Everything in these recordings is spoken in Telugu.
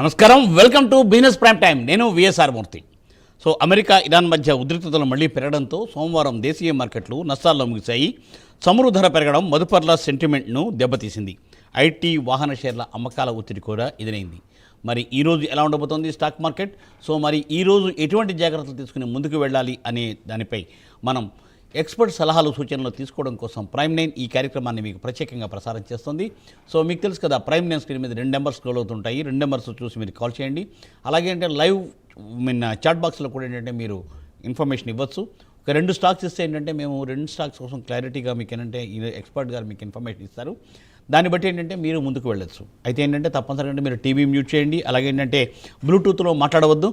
నమస్కారం, welcome to business prime time. నేను విఎస్ఆర్ మూర్తి. అమెరికా ఇరాన్ మధ్య ఉద్రిక్తతలు మళ్లీ పెరగడంతో సోమవారం దేశీయ మార్కెట్లు నష్టాల్లో ముగిశాయి. చమురు ధర పెరగడం మదుపర్ల సెంటిమెంట్ను దెబ్బతీసింది. ఐటీ వాహన షేర్ల అమ్మకాల ఒత్తిడి కూడా ఎదురైంది. మరి ఈరోజు ఎలా ఉండబోతోంది స్టాక్ మార్కెట్? మరి ఈరోజు ఎటువంటి జాగ్రత్తలు తీసుకుని ముందుకు వెళ్ళాలి అనే దానిపై మనం ఎక్స్పర్ట్ సలహాలు సూచనలు తీసుకోవడం కోసం ప్రైమ్ 9 ఈ కార్యక్రమాన్ని మీకు ప్రత్యేకంగా ప్రసారం చేస్తుంది. మీకు తెలుసు కదా, ప్రైమ్ 9 స్క్రీన్ మీద 2 నెంబర్స్ స్క్రోల్ అవుతుంటాయి. 2 నెంబర్స్ చూసి మీరు కాల్ చేయండి. అలాగే అంటే లైవ్ చాట్ బాక్స్లో కూడా ఏంటంటే మీరు ఇన్ఫర్మేషన్ ఇవ్వచ్చు. ఒక 2 స్టాక్స్ ఇస్తే ఏంటంటే మేము 2 స్టాక్స్ కోసం క్లారిటీగా మీకు ఏంటంటే ఎక్స్పర్ట్ గారు మీకు ఇన్ఫర్మేషన్ ఇస్తారు. దాన్ని బట్టి ఏంటంటే మీరు ముందుకు వెళ్ళొచ్చు. అయితే ఏంటంటే తప్పనిసరిగా మీరు టీవీ మ్యూట్ చేయండి. అలాగే ఏంటంటే బ్లూటూత్లో మాట్లాడవద్దు.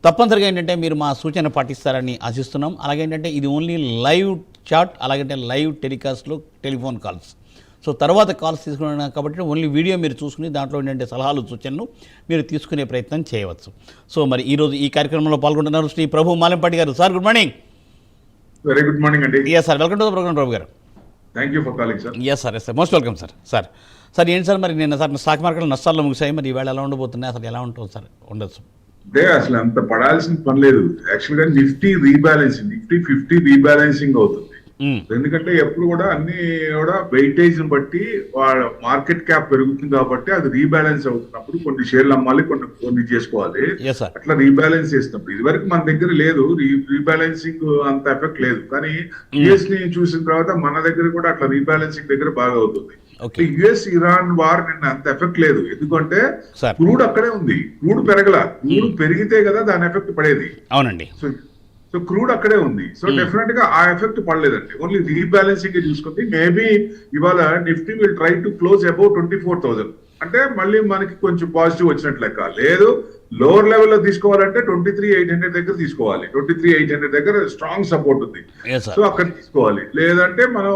తప్పనిసరిగా ఏంటంటే మీరు మా సూచన పాటిస్తారని ఆశిస్తున్నాం. అలాగే ఏంటంటే ఇది ఓన్లీ లైవ్ చాట్, అలాగంటే లైవ్ టెలికాస్ట్లో టెలిఫోన్ కాల్స్. తర్వాత కాల్స్ తీసుకున్నాం కాబట్టి ఓన్లీ వీడియో మీరు చూసుకుని దాంట్లో ఏంటంటే సలహాలు సూచనలు మీరు తీసుకునే ప్రయత్నం చేయవచ్చు. మరి ఈరోజు ఈ కార్యక్రమంలో పాల్గొంటున్నారు శ్రీ ప్రభు మాలెంపాటి గారు. Sir good morning. Very good morning అండి. Yes sir, welcome to the programme Prabhu గారు. Thank you for calling sir. Yes sir, most welcome sir. ఏంటి సార్, మరి నిన్న సార్ స్టాక్ మార్కెట్లో నష్టాల్లో ముగిసాయి. మరి ఈవేళ ఎలా ఉండబోతున్నాయి, అసలు ఎలా ఉంటుంది సార్? ఉండొచ్చు అంటే అసలు అంత పడాల్సిన పని లేదు. యాక్చువల్గా నిఫ్టీ రీబ్యాలెన్సింగ్, నిఫ్టీ 50 రీబ్యాలెన్సింగ్ అవుతుంది. ఎందుకంటే ఎప్పుడు కూడా అన్ని కూడా వెయిటేజ్ బట్టి వాళ్ళ మార్కెట్ క్యాప్ పెరుగుతుంది కాబట్టి అది రీబ్యాలెన్స్ అవుతున్నప్పుడు కొన్ని షేర్లు అమ్మాలి, కొన్ని చేసుకోవాలి. అట్లా రీబ్యాలెన్స్ చేసినప్పుడు ఇది వరకు మన దగ్గర లేదు, రీబ్యాలెన్సింగ్ అంత ఎఫెక్ట్ లేదు. కానీ యుఎస్ ని చూసిన తర్వాత మన దగ్గర కూడా అట్లా రీబ్యాలెన్సింగ్ దగ్గర బాగా అవుతుంది. యుఎస్ ఇరాన్ వార్ నిన్న అంత ఎఫెక్ట్ లేదు, ఎందుకంటే క్రూడ్ అక్కడే ఉంది. క్రూడ్ పెరగల, క్రూడ్ పెరిగితే కదా దాని ఎఫెక్ట్ పడేది. అవునండి. సో క్రూడ్ అక్కడే ఉంది. సో డెఫినెట్ గా ఆ ఎఫెక్ట్ పడలేదండి, ఓన్లీ రీబ్యాలెన్సింగ్ చూసుకుంది. మేబీ ఇవాళ Nifty will try to close above 24,000, అంటే మళ్ళీ మనకి కొంచెం పాజిటివ్ వచ్చినట్లు లెక్క. లేదు, లోవర్ లెవెల్ లో తీసుకోవాలంటే 23,800 దగ్గర తీసుకోవాలి. 23,800 దగ్గర స్ట్రాంగ్ సపోర్ట్ ఉంది. సో అక్కడ తీసుకోవాలి. లేదంటే మనం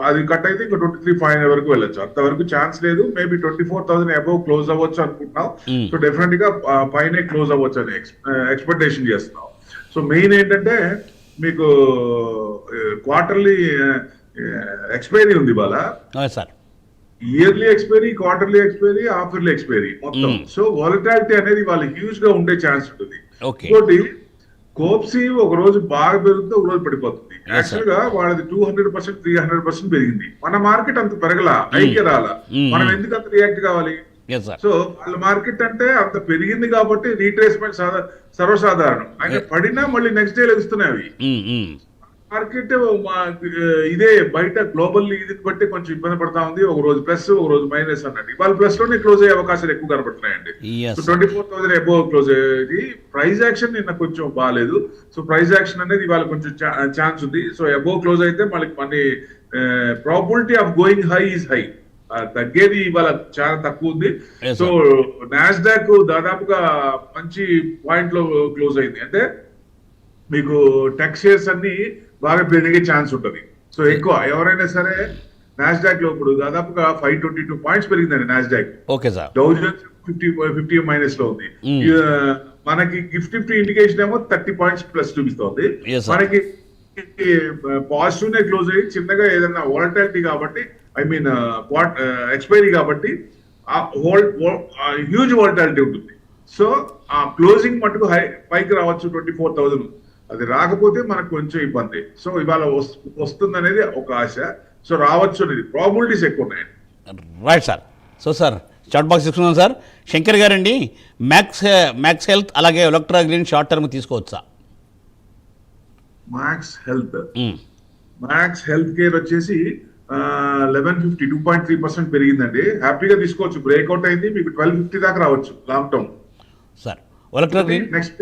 అది కట్ అయితే ఇంకా 23,500 వరకు వెళ్ళొచ్చు. అంతవరకు ఛాన్స్ లేదు. మేబీ 24,000 అబౌవ్ క్లోజ్ అవ్వచ్చు అనుకుంటున్నాం. సో డెఫినెట్ గా పైనే క్లోజ్ అవ్వచ్చు అని ఎక్స్పెక్టేషన్ చేస్తున్నాం. సో మెయిన్ ఏంటంటే మీకు క్వార్టర్లీ ఎక్స్పైరీ ఉంది ఇవాళ. Yearly expiry, quarterly expiry, half yearly expiry మొత్తం. సో వాలటాలిటీ అనేది వాళ్ళ హ్యూజ్ గా ఉండే ఛాన్స్ ఉంటుంది. ఇంకోటి కోప్సీ ఒక రోజు బాగా పెరుగుతుంది, ఒక రోజు పడిపోతుంది. యాక్చువల్ గా వాళ్ళది 200%, 300% పెరిగింది. మన మార్కెట్ అంత పెరగలా, హైకే రాలా. మనం ఎందుకు అంత రియాక్ట్ కావాలి? సో వాళ్ళ మార్కెట్ అంటే అంత పెరిగింది కాబట్టి రీట్రేస్మెంట్ సర్వసాధారణం. ఆయన పడినా మళ్ళీ నెక్స్ట్ డే లెగుస్తున్నాయి అవి. మార్కెట్ ఇదే బయట గ్లోబల్ ఇది బట్టి కొంచెం ఇబ్బంది పడతా ఉంది. ఒక రోజు ప్లస్, ఒక రోజు మైనస్ అన్నట్టు. వాళ్ళ ప్లస్ లోనే క్లోజ్ అయ్యే అవకాశాలు ఎక్కువ కనబడుతున్నాయండి. 24,000 అబోవ్ క్లోజ్ అయ్యేది. ప్రైస్ యాక్షన్ నిన్న కొంచెం బాగాలేదు. సో ప్రైస్ యాక్షన్ అనేది ఇవాళ కొంచెం ఛాన్స్ ఉంది. సో అబోవ్ క్లోజ్ అయితే మళ్ళీ probability of going high is high. తగ్గేది ఇవాళ చాలా తక్కువ ఉంది. సో నాస్డాక్ దాదాపుగా మంచి పాయింట్ లో క్లోజ్ అయింది. అంటే మీకు టెక్ షేర్స్ అన్ని బాగా పెరిగే ఛాన్స్ ఉంటుంది. సో ఎక్కువ ఎవరైనా సరే నాస్డాక్ లో ఇప్పుడు దాదాపుగా 522 పాయింట్స్ పెరిగిందండి నాస్డాక్. డౌ జోన్స్ 50 మైనస్ లో ఉంది. మనకి గిఫ్ట్ నిఫ్టీ ఇండికేషన్ ఏమో 30 పాయింట్స్ ప్లస్ చూపిస్తోంది. మనకి పాజిటివ్ నే క్లోజ్ అయ్యి చిన్నగా ఏదైనా వాలటాలిటీ కాబట్టి, ఐ మీన్ ఎక్స్పైరీ కాబట్టి హ్యూజ్ వాలటాలిటీ ఉంటుంది. సో ఆ క్లోజింగ్ మటుకు పైకి రావచ్చు 24,000. అది రాకపోతే మనకు కొంచెం ఇబ్బంది. సో ఇవాళ వస్తుంది అనేది ఒక ఆశ. సో రావచ్చు అనేది ప్రాబిలిటీస్ ఎక్కువ ఉన్నాయి. Right sir. Sir chat box తీసుకున్నాం సార్. శంకర్ గారండి, మ్యాక్స్ హెల్త్ అలాగే ఎలక్ట్రా గ్రీన్ షార్ట్ టర్మ్ తీసుకోవచ్చా? మ్యాక్స్ హెల్త్ కేర్ వచ్చేసి 1150 2.3% పెరిగిందండి. హ్యాపీగా తీసుకోవచ్చు. బ్రేక్అవుట్ అయింది, మీకు 1250 దాకా రావచ్చు long term. Sir next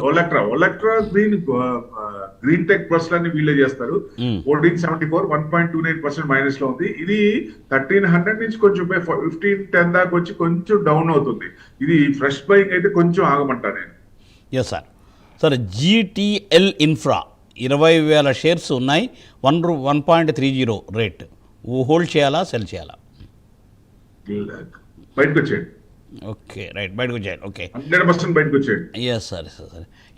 Olectra green tech plus అన్ని వీళ్ళే చేస్తారు. 1474 1.29% మైనస్ లో ఉంది. ఇది 1300 నుంచి కొంచెం 1510 దాకా వచ్చి కొంచెం డౌన్ అవుతుంది. ఇది ఫ్రెష్ బయింగ్ అయితే కొంచెం ఆగమంటా నేను. Yes sir. GTL infra 20,000 shares ఉన్నాయి. 1.30 రేట్. హోల్డ్ చేయాలా, సెల్ చేయాలా? బయటకు వచ్చేయండి. ఓకే, రైట్, బయటకు వచ్చేయండి. ఓకే, 100% బయటకు వచ్చేయండి. Yes sir.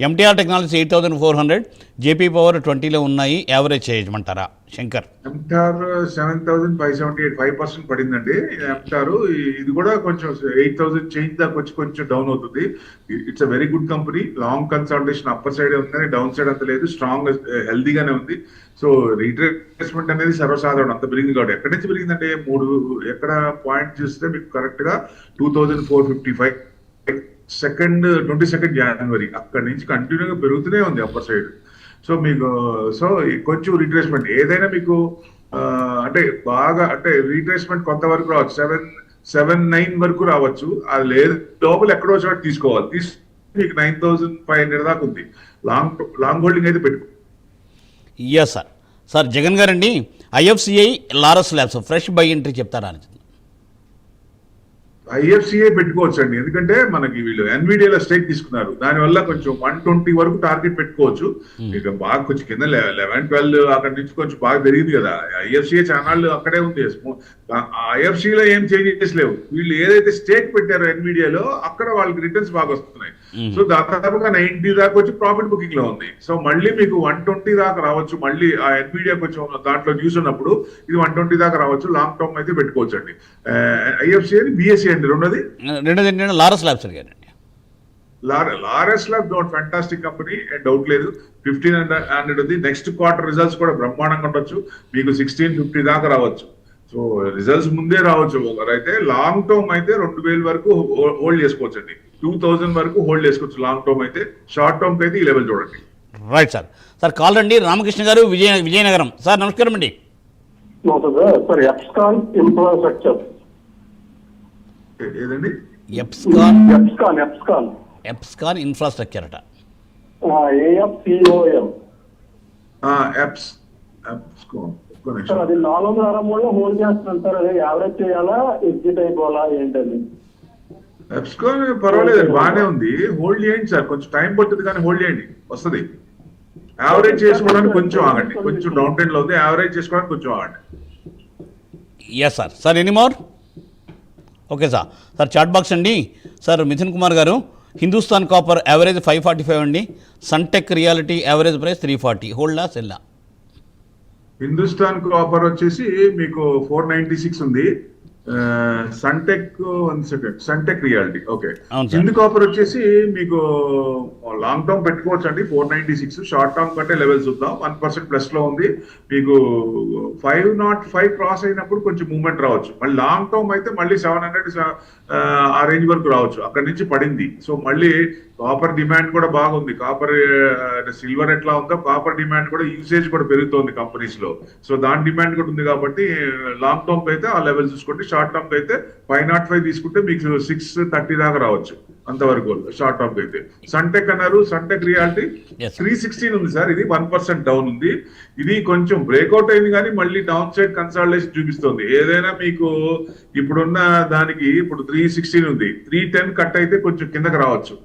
MTR technologies 8,400, JP power 20లో ఉన్నాయి. యావరేజ్ చేయమంటారా? శంకర్. ఎంటార్ 7,578 5% పడిందండి. ఎంటార్ ఇది కూడా కొంచెం 8,000 చేంజ్ దాకా వచ్చి కొంచెం డౌన్ అవుతుంది. It's a very good company. Long consultation upper side ఉంది, డౌన్ సైడ్ అంత లేదు, స్ట్రాంగ్ హెల్దీగానే ఉంది. సో రీట్రేస్మెంట్ అనేది సర్వసాధారణం, అంత పెరిగింది కాబట్టి. ఎక్కడి నుంచి పెరిగిందంటే ఎక్కడ పాయింట్ చూస్తే మీకు కరెక్ట్ గా 2,455 22 జనవరి అక్కడి నుంచి కంటిన్యూగా పెరుగుతూనే ఉంది అప్పర్ సైడ్. సో మీకు కొంచెం రీట్రేస్మెంట్ ఏదైనా మీకు అంటే బాగా అంటే రీట్రేస్మెంట్ కొంతవరకు రావచ్చు, 7,9 వరకు రావచ్చు. అది లేదు లోపల ఎక్కడో చోట తీసుకోవాలి. మీకు 9,500 దాకా ఉంది. లాంగ్ హోల్డింగ్ అయితే పెట్టుకో. Yes sir. సార్ జగన్ గారండి, IFCI Laurus labs fresh buy entry చెప్తారా అని. ఐఎఫ్సిఐ పెట్టుకోవచ్చు అండి, ఎందుకంటే మనకి వీళ్ళు ఎన్విడియాలో స్టేక్ తీసుకున్నారు. దానివల్ల కొంచెం 120 వరకు టార్గెట్ పెట్టుకోవచ్చు. ఇక బాగా కొంచెం కింద 11-12 అక్కడి నుంచి కొంచెం బాగా పెరిగింది కదా. ఐఎఫ్సిఐ ఛానల్ అక్కడే ఉంది. ఐఎఫ్సిలో ఏం చేంజెస్ లేవు. వీళ్ళు ఏదైతే స్టేక్ పెట్టారో ఎన్విడియాలో అక్కడ వాళ్ళకి రిటర్న్స్ బాగా వస్తున్నాయి. సో దాదాపుగా 90 దాకా వచ్చి ప్రాఫిట్ బుకింగ్ లో ఉంది. సో మళ్ళీ మీకు 120 దాకా రావచ్చు. మళ్ళీ ఆ ఎన్విడియా కొంచెం దాంట్లో న్యూస్ ఉన్నప్పుడు ఇది 120 దాకా రావచ్చు. లాంగ్ టర్మ్ అయితే పెట్టుకోవచ్చు అండి. ఐఎఫ్సిఐ బిఎస్సి రెండోది లారస్ ల్యాబ్స్ అడిగారండి. Laurus lab fantastic company, doubt లేదు. 1,500 ఉంది. నెక్స్ట్ క్వార్టర్ రిజల్ట్స్ కూడా బ్రహ్మాండంగా ఉండొచ్చు. మీకు 1650 దాకా రావచ్చు. సో రిజల్ట్స్ ముందే రావచ్చు. అయితే లాంగ్ టర్మ్ అయితే 2,000 వరకు హోల్డ్ చేసుకోవచ్చు అండి. 2,000 వరకు హోల్డ్ చేసుకోవచ్చు లాంగ్ టర్మ్ అయితే. షార్ట్ టర్మ్ అయితే ఈ లెవెల్ చూడండి. Right sir. సార్ కాల్ రండి రామకృష్ణ గారు, విజయనగరం. సార్ నమస్కారం అండి. Sir Afcons infrastructure. ఏదండి? ఎప్స్కాన్ ఇన్ఫ్రాస్ట్రక్చర్ అట. AFCOM. సార్ అది 463 హోల్డ్ చేస్తున్నాను సార్. అదే యావరేజ్ చేయాలా, ఎగ్జిట్ అయిపోవాలా ఏంటని? ఎప్స్కాన్ పర్వాలేదు, బాగానే ఉంది. హోల్డ్ చేయండి సార్, కొంచెం టైం పడుతుంది కానీ హోల్డ్ చేయండి, వస్తుంది. యావరేజ్ చేసుకోవడానికి కొంచెం ఆగండి. కొంచెం డౌన్ ట్రెండ్ లో ఉంది, యావరేజ్ చేసుకోవడానికి కొంచెం ఆగండి. Yes sir. Sir any more? Okay sir. Sir chat box అండి. సార్ మిథున్ కుమార్ గారు, హిందుస్థాన్ కాపర్ యావరేజ్ 545 అండి. Sunteck reality average price 340. హోల్డా సెల్లా? హిందుస్థాన్ కాపర్ వచ్చేసి మీకు 496 ఉంది. Sunteck reality okay. Hindu copper వచ్చేసి మీకు లాంగ్ టర్మ్ పెట్టుకోవచ్చు అండి. 496. షార్ట్ టర్మ్ కంటే లెవెల్స్ చూద్దాం. 1% ప్లస్ లో ఉంది. మీకు 505 క్రాస్ అయినప్పుడు కొంచెం మూవ్మెంట్ రావచ్చు. మళ్ళీ లాంగ్ టర్మ్ అయితే మళ్ళీ 700 ఆ రేంజ్ వరకు రావచ్చు. అక్కడి నుంచి పడింది. సో మళ్ళీ కాపర్ డిమాండ్ కూడా బాగుంది. కాపర్ సిల్వర్ ఎట్లా ఉందో కాపర్ డిమాండ్ కూడా, యూసేజ్ కూడా పెరుగుతోంది కంపెనీస్ లో. సో దాని డిమాండ్ కూడా ఉంది కాబట్టి లాంగ్ టర్మ్ అయితే ఆ లెవెల్ చూసుకోండి. షార్ట్ టర్మ్ అయితే 505 తీసుకుంటే మీకు 630 దాకా రావచ్చు అంతవరకు షార్ట్ టర్మ్ అయితే. సన్టెక్ అన్నారు, సన్టెక్ రియాలిటీ 316 ఉంది సార్. ఇది 1% డౌన్ ఉంది. ఇది కొంచెం బ్రేక్అవుట్ అయింది కానీ మళ్ళీ డౌన్ సైడ్ కన్సాలిడేషన్ చూపిస్తుంది. ఏదైనా మీకు ఇప్పుడున్న దానికి ఇప్పుడు 316 ఉంది. 310 కట్ అయితే కొంచెం కిందకి రావచ్చు.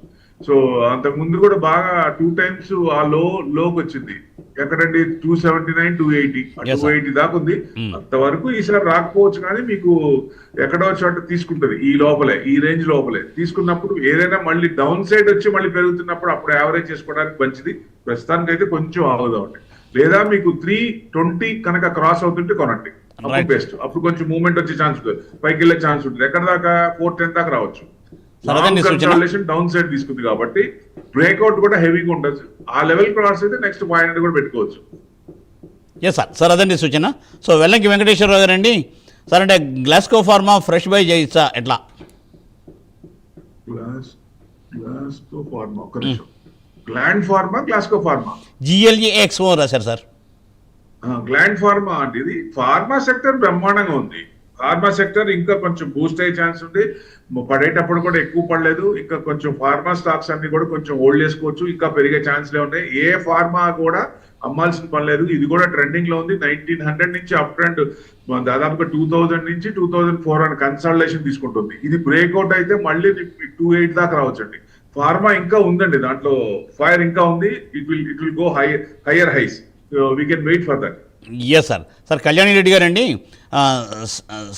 సో అంతకు ముందు కూడా బాగా 2 times ఆ లోకి వచ్చింది. ఎక్కడండి? 279, 280 దాకా ఉంది. అంతవరకు ఈసారి రాకపోవచ్చు కానీ మీకు ఎక్కడో చోట తీసుకుంటది. ఈ లోపలే, ఈ రేంజ్ లోపలే తీసుకున్నప్పుడు ఏదైనా మళ్ళీ డౌన్ సైడ్ వచ్చి మళ్ళీ పెరుగుతున్నప్పుడు అప్పుడు యావరేజ్ చేసుకోవడానికి మంచిది. ప్రస్తుతానికి అయితే కొంచెం ఆగుదామండి. లేదా మీకు 320 కనుక క్రాస్ అవుతుంటే కొనండి, అప్పుడు బెస్ట్. అప్పుడు కొంచెం మూవ్మెంట్ వచ్చే ఛాన్స్ ఉంటుంది, పైకి వెళ్ళే ఛాన్స్ ఉంటుంది. ఎక్కడ దాకా? 410 దాకా రావచ్చు. డౌన్ సైడ్ తీసుకుంది కాబట్టి బ్రేక్అవుట్ కూడా హెవీగా ఉండొచ్చు. ఆ లెవెల్ క్రాస్ అయితే నెక్స్ట్ పాయింట్ కూడా పెట్టుకోవచ్చు. Yes sir. సార్ అదండి సూచన. సో వెల్లంకి వెంకటేశ్వరరావు గారండి. సార్ అంటే గ్లాస్కో ఫార్మా ఫ్రెష్ బై చేయొచ్చా ఎట్లా? గ్లాస్కో ఫార్మా ఒక నిమిషం. Gland pharma, Glasgow pharma, GLEXO రాశారు సార్. గ్లాండ్ ఫార్మా అంటే ఇది ఫార్మా సెక్టర్ బ్రహ్మాండంగా ఉంది. ఫార్మా సెక్టర్ ఇంకా కొంచెం బూస్ట్ అయ్యే ఛాన్స్ ఉంది. పడేటప్పుడు కూడా ఎక్కువ పడలేదు. ఇంకా కొంచెం ఫార్మా స్టాక్స్ అన్ని కూడా కొంచెం హోల్డ్ చేసుకోవచ్చు. ఇంకా పెరిగే ఛాన్స్లే ఉన్నాయి. ఏ ఫార్మా కూడా అమ్మాల్సిన పని లేదు. ఇది కూడా ట్రెండింగ్ లో ఉంది. 1900 నుంచి అప్ ట్రెండ్ దాదాపుగా 2000 నుంచి 2004 కన్సల్టేషన్ తీసుకుంటుంది. ఇది బ్రేక్అవుట్ అయితే మళ్ళీ 28 దాకా రావచ్చండి. ఫార్మా ఇంకా ఉందండి, దాంట్లో ఫైర్ ఇంకా ఉంది. It will go hire highs. We can wait for that. Yes sir. Sir Kalyani Reddy గారండి,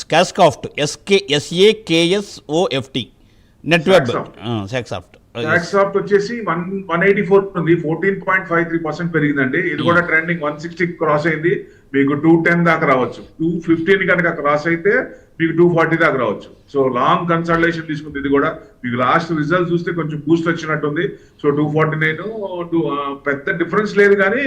స్కాస్కాఫ్ట్ SAKSOFT నెట్వర్క్ సాఫ్ట్ వచ్చేసి 184 ఉంది. 14.53% పెరిగిందండి. ఇది కూడా ట్రెండింగ్ 160 క్రాస్ అయింది. మీకు 210 దాకా రావచ్చు. 215 కనుక క్రాస్ అయితే మీకు 240 దాకా రావచ్చు. సో లాంగ్ కన్సల్టేషన్ తీసుకుంది ఇది కూడా. మీకు లాస్ట్ రిజల్ట్ చూస్తే కొంచెం బూస్ట్ వచ్చినట్టుంది. సో 249 పెద్ద డిఫరెన్స్ లేదు, కానీ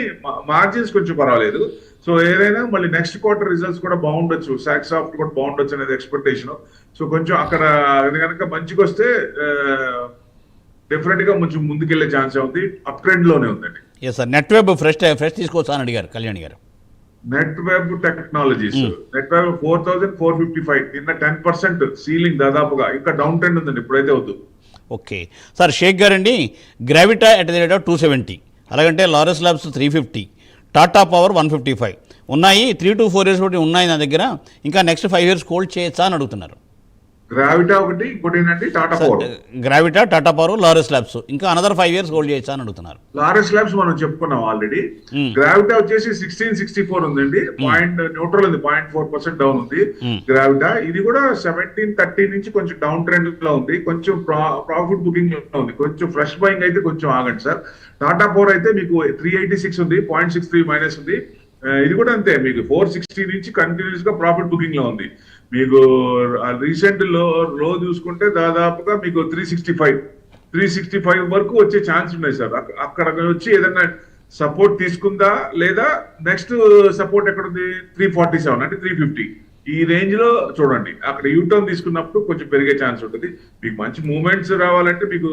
మార్జిన్స్ కొంచెం పర్వాలేదు. సో ఏదైనా మళ్ళీ నెక్స్ట్ క్వార్టర్ రిజల్ట్స్ కూడా బాగుండొచ్చు, సాఫ్ట్ కూడా బాగుండొచ్చు అనేది ఎక్స్పెక్టేషన్. సో కొంచెం అక్కడ ఇది కనుక మంచిగా వస్తే డెఫినెట్ గా కొంచెం ముందుకెళ్లే ఛాన్స్ ఉంది. అప్ ట్రెండ్ లోనే ఉందండి. Yes sir, Netweb fresh తీసుకోవచ్చా అని అడిగారు కళ్యాణ్ గారు. Netweb technologies Netweb 4455 నిన్న 10% సీలింగ్ దాదాపుగా. ఇంకా డౌన్ ట్రెండ్ ఉందండి, ఇప్పుడైతే వద్దు. ఓకే సార్, షేక్ గారండి Gravita at the rate of 270, అలాగంటే లారస్ ల్యాబ్స్ 350, టాటా పవర్ 155 ఉన్నాయి. 3 to 4 years ఒకటి ఉన్నాయి నా దగ్గర. ఇంకా నెక్స్ట్ 5 years హోల్డ్ చేయొచ్చా అని అడుగుతున్నారు. గ్రావిటా ఒకటి, ఇంకోటి ఏంటంటే Tata power. Gravita, Tata power, Laurus labs ఇంకా అనదర్ 5 years హోల్డ్ చేయొచ్చా అని అడుగుతున్నారు. లారస్ ల్యాబ్స్ మనం చెప్పుకున్నాం ఆల్రెడీ. గ్రావిటా వచ్చేసి 1664 ఉందండి, పాయింట్ న్యూట్రల్ ఉంది, 0.4% డౌన్ ఉంది గ్రావిటా. ఇది కూడా 1730 నుంచి కొంచెం డౌన్ ట్రెండ్ లో ఉంది, కొంచెం ప్రాఫిట్ బుకింగ్ లో ఉంది. కొంచెం ఫ్రెష్ బయింగ్ అయితే కొంచెం ఆగండి సార్. టాటా పవర్ అయితే మీకు 386 ఉంది, 0.63 మైనస్ ఉంది. ఇది కూడా అంతే, మీకు 460 నుంచి కంటిన్యూస్ గా ప్రాఫిట్ బుకింగ్ లో ఉంది. మీకు రీసెంట్ లో చూసుకుంటే దాదాపుగా మీకు 365 వరకు వచ్చే ఛాన్స్ ఉన్నాయి సార్. అక్కడ వచ్చి ఏదైనా సపోర్ట్ తీసుకుందా, లేదా నెక్స్ట్ సపోర్ట్ ఎక్కడ ఉంది 347 అంటే 350 ఈ రేంజ్ లో చూడండి. అక్కడ యూటర్న్ తీసుకున్నప్పుడు కొంచెం పెరిగే ఛాన్స్ ఉంటుంది. మీకు మంచి మూమెంట్స్ రావాలంటే మీకు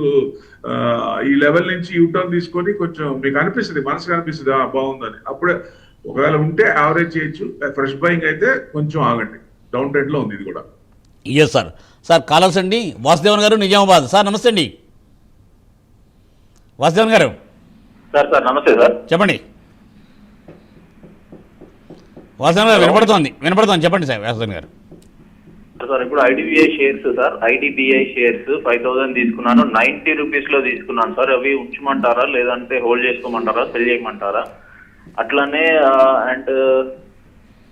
ఈ లెవెల్ నుంచి యూటర్న్ తీసుకొని కొంచెం మీకు అనిపిస్తుంది, మనసుకు అనిపిస్తుంది బాగుందని. అప్పుడే ఒకవేళ ఉంటే యావరేజ్ చేయొచ్చు. ఫ్రెష్ బయింగ్ అయితే కొంచెం ఆగండి, డౌన్ ట్రెండ్ లో ఉంది ఇది కూడా. Yes sir. సార్ కాలర్స్ అండి, వాసుదేవన్ గారు నిజామాబాద్. సార్ నమస్తే అండి వాసుదేవన్ గారు. సార్ నమస్తే సార్, చెప్పండి. వాసుదేవన్ గారు వినపడుతోంది చెప్పండి సార్ వాసుదేవన్ గారు. సార్ ఇప్పుడు ఐడిబిఐ షేర్స్ 5000 తీసుకున్నాను, 90 రూపీస్ లో తీసుకున్నాను సార్. అవి ఉంచమంటారా, లేదంటే హోల్డ్ చేసుకోమంటారా, సెల్ చేయమంటారా? అట్లానే అండ్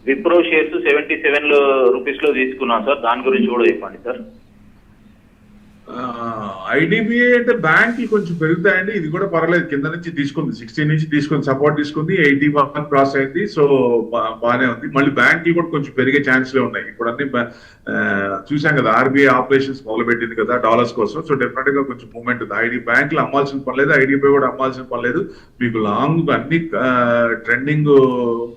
విప్రో షేర్స్ 77 రూపీస్ లో తీసుకున్నాను సార్, దాని గురించి కూడా చెప్పండి సార్. ఐడిబిఐ అంటే బ్యాంక్ కొంచెం పెరుగుతాయండి. ఇది కూడా పర్వాలేదు, కింద నుంచి తీసుకుంది, 60 నుంచి తీసుకుంది, సపోర్ట్ తీసుకుంది, 81 క్రాస్ అయింది. సో బాగానే ఉంది. మళ్ళీ బ్యాంక్ కూడా కొంచెం పెరిగే ఛాన్స్లే ఉన్నాయి. ఇప్పుడు అన్ని చూసాం కదా, ఆర్బీఐ ఆపరేషన్స్ మొదలుపెట్టింది కదా డాలర్స్ కోసం. సో డెఫినెట్ గా కొంచెం మూవ్మెంట్ ఉంది. బ్యాంకులు అమ్మాల్సిన పని లేదు, ఐడిబిఐ కూడా అమ్మాల్సిన పని లేదు. మీకు లాంగ్ అన్ని ట్రెండింగ్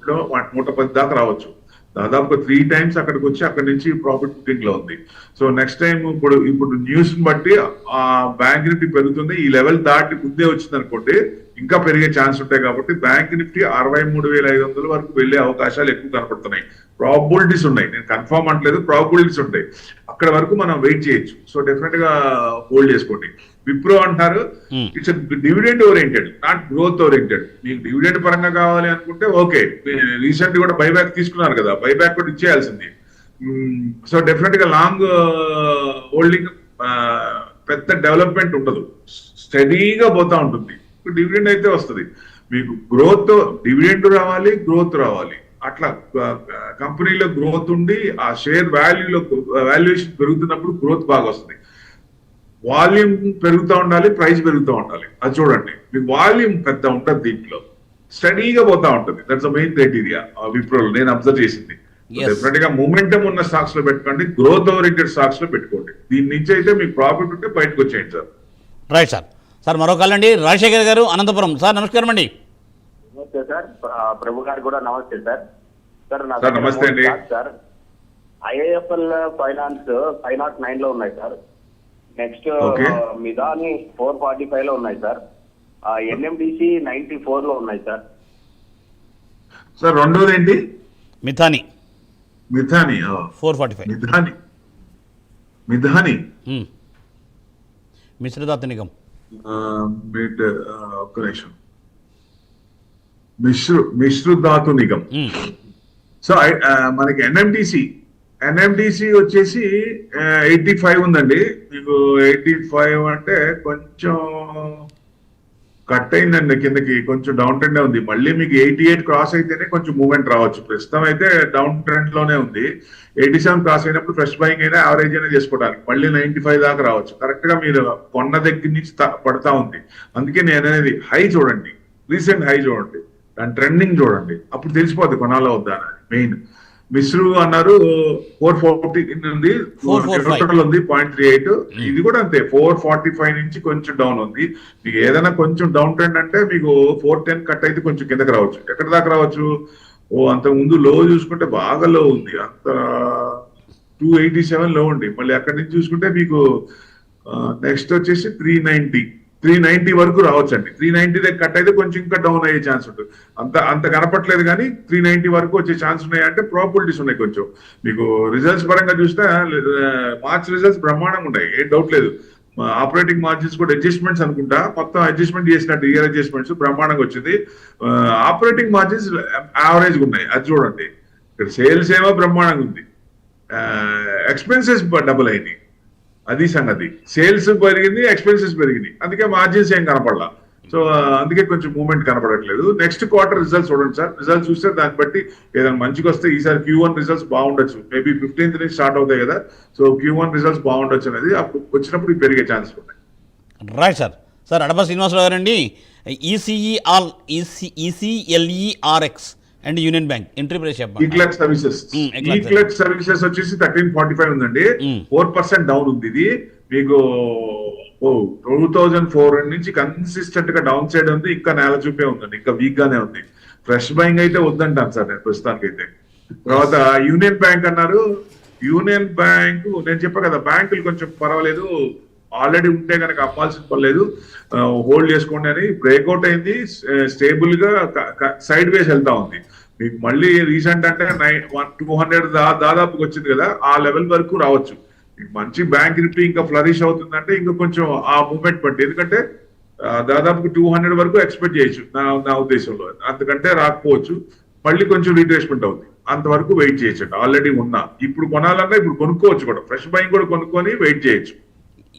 లో 110 దాకా రావచ్చు. దాదాపుగా 3 times అక్కడికి వచ్చి అక్కడి నుంచి ప్రాఫిట్ బుకింగ్ లో ఉంది. సో నెక్స్ట్ టైం ఇప్పుడు న్యూస్ బట్టి ఆ బ్యాంక్ నిఫ్టీ పెరుగుతుంది. ఈ లెవెల్ దాటి ముందే వచ్చింది అనుకోండి, ఇంకా పెరిగే ఛాన్స్ ఉంటాయి. కాబట్టి బ్యాంక్ నిఫ్టీ 63,500 వరకు వెళ్లే అవకాశాలు ఎక్కువ కనపడుతున్నాయి. ప్రాబిలిటీస్ ఉన్నాయి, నేను కన్ఫర్మ్ అంటలేదు, ప్రాబిలిటీస్ ఉంటాయి. అక్కడ వరకు మనం వెయిట్ చేయొచ్చు. సో డెఫినెట్ గా హోల్డ్ చేసుకోండి. విప్రో అంటారు, it's dividend oriented, not growth oriented. మీకు డివిడెండ్ పరంగా కావాలి అనుకుంటే ఓకే. రీసెంట్ కూడా బైబ్యాక్ తీసుకున్నారు కదా, బైబ్యాక్ కూడా ఇచ్చేయాల్సింది. సో డెఫినెట్ గా లాంగ్ హోల్డింగ్ పెద్ద డెవలప్మెంట్ ఉండదు, స్టడీగా పోతా ఉంటుంది. డివిడెండ్ అయితే వస్తుంది. మీకు గ్రోత్, డివిడెండ్ రావాలి, గ్రోత్ రావాలి. అట్లా కంపెనీలో గ్రోత్ ఉండి ఆ షేర్ వాల్యుయేషన్ పెరుగుతున్నప్పుడు గ్రోత్ బాగా వస్తుంది. వాల్యూమ్ పెరుగుతూ ఉండాలి, ప్రైస్ పెరుగుతూ ఉండాలి. అది చూడండి, మీకు వాల్యూమ్ పెద్ద ఉంటుంది, దీంట్లో స్టడీగా పోతా ఉంటుంది. దట్స్ ద మెయిన్ క్రైటీరియా విప్రోలో నేను అబ్జర్వ్ చేసింది. డెఫినెట్ గా మూమెంటం ఉన్న స్టాక్స్ లో పెట్టుకోండి, గ్రోత్ ఓరియంటెడ్ స్టాక్స్ లో పెట్టుకోండి. దీని నుంచి అయితే మీకు ప్రాఫిట్ ఉంటే బయటకు వచ్చేయండి సార్. Right sir. సార్ మరో కాల్ అండి, రాజశేఖర్ గారు అనంతపురం. సార్ నమస్కారం అండి. నమస్తే సార్, ప్రభు గారు కూడా నమస్తే సార్. సార్ నమస్తే అండి. సార్ ఐఐఎఫ్ఎల్ ఫైనాన్స్ 509 లో ఉన్నాయి సార్. నెక్స్ట్ మిదాని 445 లో ఉన్నాయి సార్. ఎన్ఎండిసి 94 లో ఉన్నాయి సార్. సార్ రెండోది ఏంటి? మిథాని 445. మిథాని మిశ్రదాత్ నిగమ్ ఒక్క నిమిషం. మిశ్రుధాతు నిగమ్. సో మనకి ఎన్ఎండిసి వచ్చేసి 85 ఉందండి. మీకు 85 అంటే కొంచెం కట్ అయిందండి కిందకి, కొంచెం డౌన్ ట్రెండ్ ఉంది. మళ్ళీ మీకు 88 క్రాస్ అయితేనే కొంచెం మూవ్మెంట్ రావచ్చు. ప్రస్తుతం అయితే డౌన్ ట్రెండ్ లోనే ఉంది. 87 క్రాస్ అయినప్పుడు ఫ్రెష్ బయింగ్ అయినా యావరేజ్ అయినా చేసుకోవడానికి మళ్ళీ 95 దాకా రావచ్చు. కరెక్ట్ గా మీరు కొన్న దగ్గర నుంచి పడతా ఉంది. అందుకే నేను అనేది హై చూడండి, రీసెంట్ హై చూడండి. దాని ట్రెండింగ్ చూడండి, అప్పుడు తెలిసిపోద్ది కొనాలో వద్దా అని. మెయిన్ మిశ్రు అన్నారు 440 ఉంది, 445 న్యూట్రల్ ఉంది 0.38. ఇది కూడా అంతే 445 నుంచి కొంచెం డౌన్ ఉంది. మీకు ఏదైనా కొంచెం డౌన్ ట్రెండ్ అంటే మీకు 410 కట్ అయితే కొంచెం కిందకి రావచ్చు. ఎక్కడ దాకా రావచ్చు? అంత ముందు లో చూసుకుంటే బాగా లో ఉంది, అంత 287 లో ఉంది. మళ్ళీ అక్కడి నుంచి చూసుకుంటే మీకు నెక్స్ట్ వచ్చేసి 390 వరకు రావచ్చండి. 390 దగ్గర కట్ అయితే కొంచెం ఇంకా డౌన్ అయ్యే ఛాన్స్ ఉంటుంది. అంత కనపట్లేదు కానీ 390 వరకు వచ్చే ఛాన్స్ ఉన్నాయంటే ప్రాబిలిటీస్ ఉన్నాయి కొంచెం. మీకు రిజల్ట్స్ పరంగా చూస్తే మార్చ్ రిజల్ట్స్ బ్రహ్మాండంగా ఉన్నాయి, ఏం డౌట్ లేదు. ఆపరేటింగ్ మార్జిన్స్ కూడా అడ్జస్ట్మెంట్స్ అనుకుంటా, మొత్తం అడ్జస్ట్మెంట్ చేసినట్టు ఇయర్ అడ్జస్ట్మెంట్స్ బ్రహ్మాండంగా వచ్చింది. ఆపరేటింగ్ మార్జిన్స్ యావరేజ్గా ఉన్నాయి, అది చూడండి. ఇక్కడ సేల్స్ ఏమో బ్రహ్మాండంగా ఉంది, ఎక్స్పెన్సెస్ డబుల్ అయినాయి, అది సంగతి. సేల్స్ పెరిగింది, ఎక్స్పెన్సెస్ పెరిగింది, అందుకే మార్జిన్స్ ఏం కనపడలా. సో అందుకే కొంచెం మూవ్మెంట్ కనపడట్లేదు. నెక్స్ట్ క్వార్టర్ రిజల్ట్స్ చూడండి సార్, రిజల్ట్స్ చూస్తే దాన్ని బట్టి ఏదైనా మంచిగా వస్తే ఈసారి Q1 రిజల్ట్స్ బాగుండొచ్చు. మేబీ 15th నుంచి స్టార్ట్ అవుతాయి కదా, సో Q1 రిజల్ట్స్ బాగుండొచ్చు అనేది అప్పుడు వచ్చినప్పుడు ఇవి పెరిగే ఛాన్స్ ఉన్నాయి. Right sir. సార్ అడప శ్రీనివాసరావు గారండి, ECLERX and union bank entry price చెప్పండి. ఈక్లెట్ సర్వీసెస్ వచ్చేసి 1345 ఉందండి, 4% డౌన్ ఉంది. ఇది మీకు 2004 నుంచి కన్సిస్టెంట్ గా డౌన్ సైడ్ ఉంది, ఇంకా నేల చూపే ఉందండి, ఇంకా వీక్ గానే ఉంది. ఫ్రెష్ బయింగ్ అయితే వద్దంటాను సార్ నేను ప్రస్తుతానికి అయితే. తర్వాత యూనియన్ బ్యాంక్ అన్నారు, యూనియన్ బ్యాంక్ నేను చెప్పా కదా, బ్యాంకులు కొంచెం పర్వాలేదు, ఆల్రెడీ ఉంటే కనుక అమ్మాల్సిన పర్లేదు, హోల్డ్ చేసుకోండి అని. బ్రేక్అవుట్ అయింది, స్టేబుల్ గా సైడ్ వేస్ వెళ్తా ఉంది. మీకు మళ్ళీ రీసెంట్ అంటే 200 దాదాపుకి వచ్చింది కదా, ఆ లెవెల్ వరకు రావచ్చు. మీకు మంచి బ్యాంక్ నిఫ్టీ ఇంకా ఫ్లరిష్ అవుతుందంటే ఇంకా కొంచెం ఆ మూవ్మెంట్ బట్టి, ఎందుకంటే దాదాపు 200 వరకు ఎక్స్పెక్ట్ చేయొచ్చు నా ఉద్దేశంలో, అంతకంటే రాకపోవచ్చు. మళ్ళీ కొంచెం రీట్రేస్మెంట్ అవుతుంది, అంతవరకు వెయిట్ చేయొచ్చు. ఆల్రెడీ ఉన్నా, ఇప్పుడు కొనాలన్నా ఇప్పుడు కొనుక్కోవచ్చు కూడా, ఫ్రెష్ బయింగ్ కూడా కొనుక్కొని వెయిట్ చేయొచ్చు.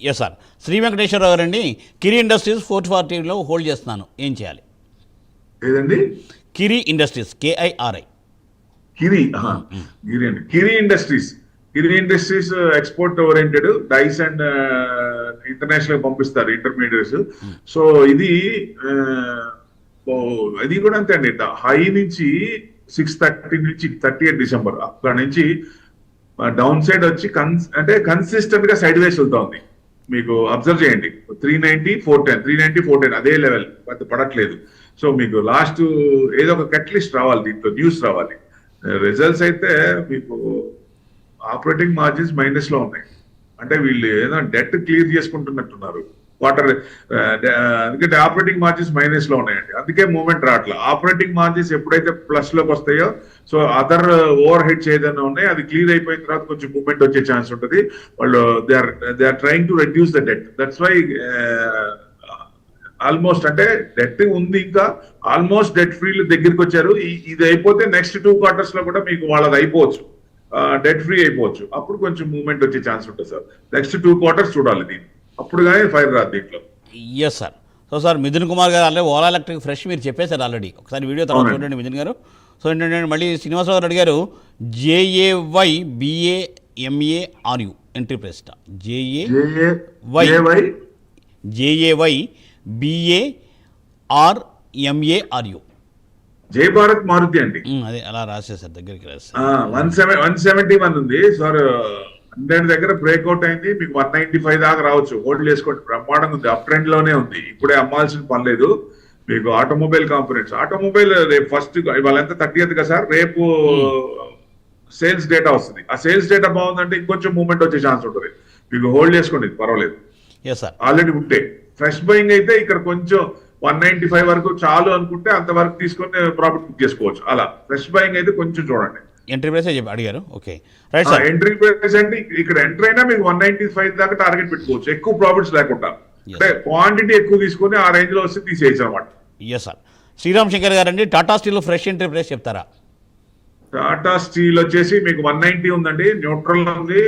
Yes sir. శ్రీ వెంకటేశ్వరరావు గారండి, కిరి ఇండస్ట్రీస్ 440లో హోల్డ్ చేస్తున్నాను, ఏం చేయాలి? ఏదండి? కిరి ఇండస్ట్రీస్, KIRI. కిరి అండి, Kiri industries export oriented dyes and international పంపిస్తారు ఇంటర్మీడియట్స్. సో ఇది కూడా అంతే అండి, హై నుంచి 630 నుంచి 38 డిసెంబర్ అక్కడ నుంచి డౌన్ సైడ్ వచ్చి అంటే కన్సిస్టెంట్ గా సైడ్ వేస్ వెళ్తా ఉంది. మీకు అబ్జర్వ్ చేయండి, 390-410 అదే లెవెల్ పడట్లేదు. సో మీకు లాస్ట్ ఏదో ఒక కట్లిస్ట్ రావాలి, దీంట్లో న్యూస్ రావాలి. రిజల్ట్స్ అయితే మీకు ఆపరేటింగ్ మార్జిన్స్ మైనస్ లో ఉన్నాయి, అంటే వీళ్ళు ఏదో డెట్ క్లియర్ చేసుకుంటున్నట్టున్నారు క్వార్టర్, ఎందుకంటే ఆపరేటింగ్ మార్జిన్స్ మైనస్ లో ఉన్నాయండి, అందుకే మూవ్మెంట్ రావట్లేదు. ఆపరేటింగ్ మార్జిన్స్ ఎప్పుడైతే ప్లస్ లోకి వస్తాయో, సో అదర్ ఓవర్ హెడ్స్ ఏదైనా ఉన్నాయి, అది క్లియర్ అయిపోయిన తర్వాత కొంచెం మూవ్మెంట్ వచ్చే ఛాన్స్ ఉంటుంది. వాళ్ళు they are trying to reduce the debt, that's why almost అంటే డెట్ ఉంది, ఇంకా ఆల్మోస్ట్ డెట్ ఫ్రీ దగ్గరికి వచ్చారు. ఇది అయిపోతే నెక్స్ట్ 2 quarters లో కూడా మీకు వాళ్ళది అయిపోవచ్చు, డెట్ ఫ్రీ అయిపోవచ్చు. అప్పుడు కొంచెం మూవ్మెంట్ వచ్చే ఛాన్స్ ఉంటుంది సార్. నెక్స్ట్ 2 quarters చూడాలి దీన్ని, అప్పుడు కానీ ఫైర్ రాదు దీంట్లో. Yes sir. So sir Mithun Kumar గారు ఆల్రెడీ ఓలా ఎలక్ట్రిక్ ఫ్రెష్ మీరు చెప్పేశారు ఆల్రెడీ, ఒకసారి వీడియో తర్వాత చూడండి మిథున్ గారు. సో ఏంటంటే మళ్ళీ శ్రీనివాసరావు గారు అడిగారు, JAYBAMARU ఎంట్రీ ప్రైస్ JAYBARMARU. జై భారత్ మారుతి అండి, అదే అలా రాసేసారు, దగ్గరికి రాశారు. 171 ఉంది సార్, 100 దగ్గర బ్రేక్అవుట్ అయింది, మీకు 195 దాకా రావచ్చు, హోల్డ్ చేసుకోండి. బ్రహ్మాండంగా ఉంది, అప్ ట్రెండ్ లోనే ఉంది, ఇప్పుడే అమ్మాల్సిన పని లేదు. మీకు ఆటోమొబైల్ కాంపోనెంట్స్, ఆటోమొబైల్ రేపు ఫస్ట్, ఇవాళ ఎంత 30th కదా సార్, రేపు సేల్స్ డేటా వస్తుంది. ఆ సేల్స్ డేటా బాగుందంటే ఇంకొంచెం మూవ్మెంట్ వచ్చే ఛాన్స్ ఉంటుంది, మీకు హోల్డ్ చేసుకోండి, పర్వాలేదు. ఆల్రెడీ ఉంటే ఫ్రెష్ బయింగ్ అయితే ఇక్కడ కొంచెం 195 వరకు చాలు అనుకుంటే అంతవరకు తీసుకొని ప్రాఫిట్ బుక్ చేసుకోవచ్చు. అలా ఫ్రెష్ బయింగ్ అయితే కొంచెం చూడండి. ఎంట్రీ ప్రైస్ అడిగారు, okay right sir. Entry price అంటే ఇక్కడ ఎంటర్ అయినా మీకు 195 దాకా టార్గెట్ పెట్టుకోవచ్చు, ఎక్కువ ప్రాఫిట్స్ లేకుండా, అంటే క్వాంటిటీ ఎక్కువ తీసుకొని ఆ రేంజ్ లో వస్తే తీసేయచ్చు అనమాట. Yes sir. శ్రీరామ్ శంకర్ గారు అండి, Tata steel fresh entry price చెప్తారా? టాటా స్టీల్ వచ్చేసి మీకు 190 ఉందండి, న్యూట్రల్ ఉంది.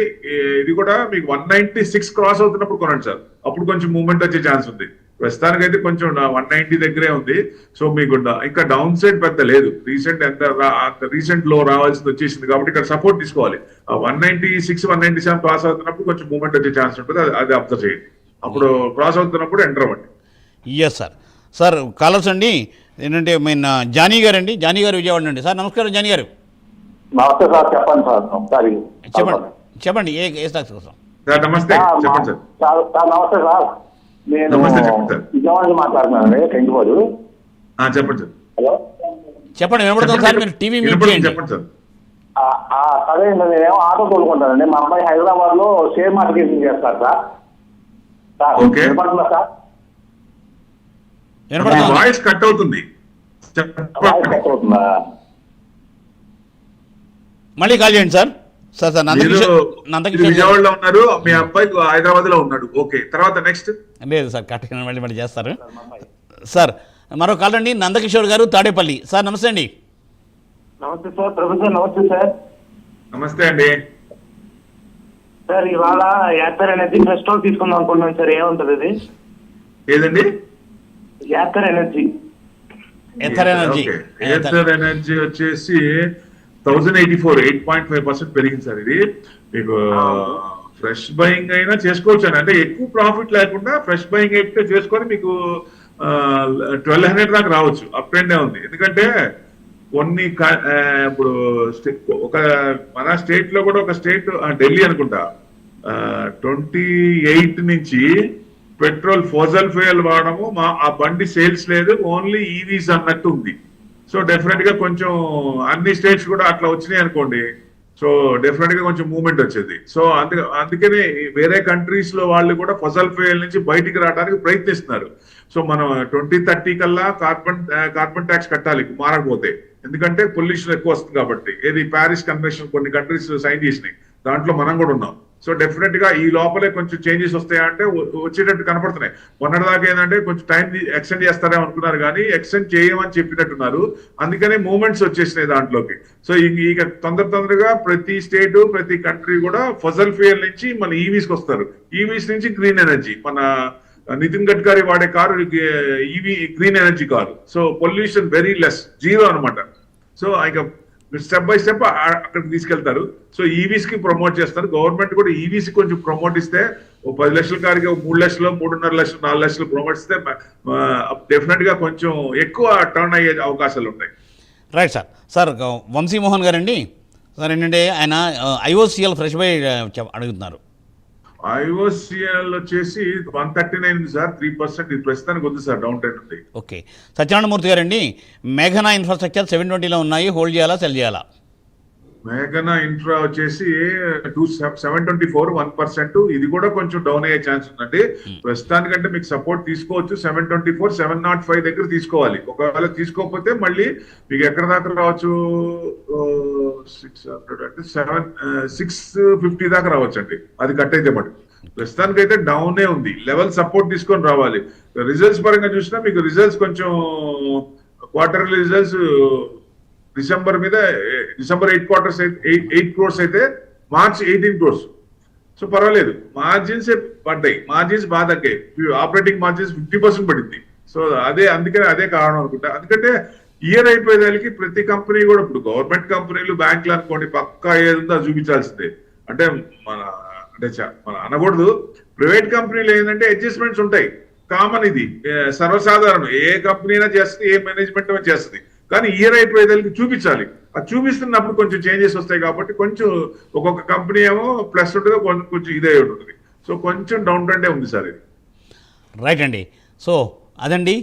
ఇది కూడా మీకు 196 క్రాస్ అవుతున్నప్పుడు కొనండి సార్, అప్పుడు కొంచెం మూవ్మెంట్ వచ్చే ఛాన్స్ ఉంది. ప్రస్తుతానికి అయితే కొంచెం 190 దగ్గరే ఉంది. సో మీకు ఇంకా డౌన్ సైడ్ పెద్ద లేదు, రీసెంట్ లో రావాల్సింది వచ్చేసింది కాబట్టి ఇక్కడ సపోర్ట్ తీసుకోవాలి. 196, 197 క్రాస్ అవుతున్నప్పుడు కొంచెం మూవ్మెంట్ వచ్చే ఛాన్స్ ఉంటుంది, అది అబ్జర్వ్ చేయండి. అప్పుడు క్రాస్ అవుతున్నప్పుడు ఎంటర్ అవ్వండి. Yes sir. సార్ కాలర్స్ అండి, ఏంటంటే జానీ గారు అండి, జానీ గారు విజయవాడ నుండి. సార్ నమస్కారం జానీ గారు. నమస్తే సార్, చెప్పండి సార్. ఒకసారి చెప్పండి ఏ స్టాక్స్ కోసం. సార్ నమస్తే, చెప్పండి సార్. సార్ నమస్తే సార్, నేను నమస్తే, చెప్పండి సార్. విజయవాడ నుంచి మాట్లాడుతున్నానండి, టెంకిపోదు. చెప్పండి సార్. హలో, చెప్పండి, వినపడుతుంది సార్. మీరు టీవీ మ్యూట్ చేయండి. చెప్పండి సార్. సరే, నేనేమో ఆటో తోలుకుంటానండి. మా అమ్మాయి హైదరాబాద్ లో షేర్ మార్కెటింగ్ చేస్తారు సార్. ఓకే. వినపడుతుందా సార్? వినపడుతుంది. వాయిస్ కట్ అవుతుంది. వాయిస్ కట్ అవుతుందా? మళ్ళీ కాల్ చేయండి సార్. సార్ మీరు విజయవాడలో ఉన్నారు, మీ అబ్బాయి హైదరాబాద్ లో ఉన్నాడు. ఓకే, తర్వాత నెక్స్ట్. లేదు సార్, కట్ మళ్ళీ చేస్తారు సార్. మరో కాల్ అండి, నందకిషోర్ గారు తాడేపల్లి. సార్ నమస్తే అండి. నమస్తే సార్, ప్రొఫెసర్ నమస్తే సార్. నమస్తే అండి. సార్ ఇవాళ యాత్తర్ ఎనర్జీ ఫెస్టివల్ తీసుకుందాం అనుకుంటున్నాను సార్, ఏముంటది అది? ఏదండి? Ather energy. Ather energy. Ather energy వచ్చేసి 1084, 8.5% పెరిగింది సార్. ఇది మీకు ఫ్రెష్ బయింగ్ అయినా చేసుకోవచ్చు అని, అంటే ఎక్కువ ప్రాఫిట్ లేకుండా ఫ్రెష్ బయింగ్ అయితే చేసుకొని మీకు 1200 దాకా రావచ్చు. అప్ అండ్ డౌన్ ఉంది. ఎందుకంటే కొన్ని ఇప్పుడు మన స్టేట్ లో కూడా ఒక స్టేట్ ఢిల్లీ అనుకుంటా 28 నుంచి పెట్రోల్ ఫోజల్ ఫ్యూయల్ వాడము, ఆ బండి సేల్స్ లేదు, ఓన్లీ ఈవీస్ అన్నట్టు ఉంది. సో డెఫినెట్ గా కొంచెం అన్ని స్టేట్స్ కూడా అట్లా వచ్చినాయి అనుకోండి, సో డెఫినెట్ గా కొంచెం మూవ్మెంట్ వచ్చేది. సో అందుకనే వేరే కంట్రీస్ లో వాళ్ళు కూడా ఫసల్ ఫ్యూయల్ నుంచి బయటికి రావడానికి ప్రయత్నిస్తున్నారు. సో మనం 2030 కల్లా కార్బన్ ట్యాక్స్ కట్టాలి మారకపోతే, ఎందుకంటే పొల్యూషన్ ఎక్కువ వస్తుంది కాబట్టి. ఏది ప్యారిస్ కన్వెన్షన్ కొన్ని కంట్రీస్ సైన్ చేసినాయి, దాంట్లో మనం కూడా ఉన్నాం. సో డెఫినెట్ గా ఈ లోపలే కొంచెం చేంజెస్ వస్తాయంటే వచ్చేటట్టు కనపడుతున్నాయి. మొన్నటిదాకా ఏంటంటే కొంచెం టైం ఎక్స్టెండ్ చేస్తారేమో అనుకున్నారు, కానీ ఎక్స్టెండ్ చేయమని చెప్పినట్టున్నారు. అందుకనే మూవ్మెంట్స్ వచ్చేసినాయి దాంట్లోకి. సో ఇక తొందరగా ప్రతి స్టేట్ ప్రతి కంట్రీ కూడా ఫసల్ ఫ్యూయల్ నుంచి మన ఈవీస్కి వస్తారు, ఈవీస్ నుంచి గ్రీన్ ఎనర్జీ. మన నితిన్ గడ్కరీ వాడే car EV green energy car. So pollution very less, zero అనమాట. సో ఇక స్టెప్ బై స్టెప్ అక్కడికి తీసుకెళ్తారు. సో ఈవీస్ కి ప్రమోట్ చేస్తారు. గవర్నమెంట్ కూడా ఈవీస్ కొంచెం ప్రమోట్ ఇస్తే, 10 లక్షల కారికి 3 లక్షలు, 3.5 లక్షలు, 4 లక్షలు ప్రమోట్ ఇస్తే డెఫినెట్ గా కొంచెం ఎక్కువ టర్న్ అయ్యే అవకాశాలు ఉంటాయి. Right sir. సార్ వంశీమోహన్ గారండి, సార్ ఏంటంటే ఆయన ఐఓసిఎల్ ఫ్రెష్ బై అడుగుతున్నారు. ఐఓసిఎల్ వచ్చేసి 139 సార్, 3%. ఇది ప్రస్తుతానికి వద్దు సార్, డౌన్ ట్రెండ్ ఉంది. ఓకే. సత్యనారాయణమూర్తి గారండి, మేఘనా ఇన్ఫ్రాస్ట్రక్చర్ 720లో ఉన్నాయి, హోల్డ్ చేయాలా సెల్ చేయాలా? మేఘనా ఇన్ఫ్రా వచ్చేసి 724, 1%. ఇది కూడా కొంచెం డౌన్ అయ్యే ఛాన్స్ ఉందండి. ప్రస్తుతానికంటే మీకు సపోర్ట్ తీసుకోవచ్చు 724, 705 దగ్గర తీసుకోవాలి. ఒకవేళ తీసుకోకపోతే మళ్ళీ మీకు ఎక్కడ దాకా రావచ్చు, 600 అంటే 650 దాకా రావచ్చు అండి, అది కట్ అయితే. బట్ ప్రస్తుతానికైతే డౌనే ఉంది, లెవెల్ సపోర్ట్ తీసుకొని రావాలి. రిజల్ట్స్ పరంగా చూసినా మీకు రిజల్ట్స్ కొంచెం quarterly results December 8 quarters 8 crores అయితే మార్చ్ 18 crores. సో పర్వాలేదు, మార్జిన్స్ పడ్డాయి, మార్జిన్స్ బాగా తగ్గాయి. ఆపరేటింగ్ మార్జిన్స్ 50% పడింది. సో అందుకనే అదే కారణం అనుకుంటా. ఎందుకంటే ఇయర్ అయిపోయేదానికి ప్రతి కంపెనీ కూడా, ఇప్పుడు గవర్నమెంట్ కంపెనీలు బ్యాంకులు అనుకోండి, పక్కా ఏదో చూపించాల్సిందే. అంటే మన అనకూడదు, ప్రైవేట్ కంపెనీలు ఏంటంటే అడ్జస్ట్మెంట్స్ ఉంటాయి, కామన్. ఇది సర్వసాధారణం, ఏ కంపెనీ అయినా చేస్తుంది, ఏ మేనేజ్మెంట్ అయినా చేస్తుంది. కానీ ఇయర్ అయిపోయేదానికి చూపించాలి. అది చూపిస్తున్నప్పుడు కొంచెం చేంజెస్ వస్తాయి కాబట్టి కొంచెం ఒక్కొక్క కంపెనీ ఏమో ప్లస్ ఉంటుంది, కొంచెం ఇదే ఉంటుంది. సో కొంచెం డౌన్ ట్రెండే ఉంది సార్ ఇది. రైట్ అండి. సో అదండి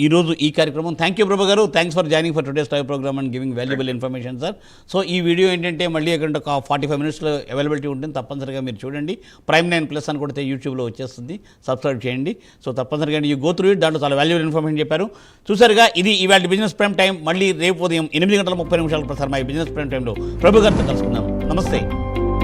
ఈరోజు ఈ కార్యక్రమం. థ్యాంక్ యూ ప్రభు గారు, thanks for joining for today's live program and giving valuable information sir. So ఈ వీడియో ఏంటంటే మళ్ళీ ఎక్కడ 45 minutesలో అవైలబిలిటీ ఉంటుంది, తప్పనిసరిగా మీరు చూడండి. Prime 9+ అని కొడితే యూట్యూబ్లో వచ్చేస్తుంది, సబ్స్క్రైబ్ చేయండి. సో తప్పనిసరిగా యూ గో త్రూ ఇట్, దాంట్లో చాలా వాల్యుబుల్ ఇన్ఫర్మేషన్ చెప్పారు. చూసారుగా, ఇది ఇవాళ బిజినెస్ ప్రైమ్ టైం. మళ్ళీ రేపు ఉదయం 8:30 ప్రసారం ఈ బిజినెస్ ప్రైమ్ టైంలో ప్రభు గారితో కలుసుకుందాం. నమస్తే.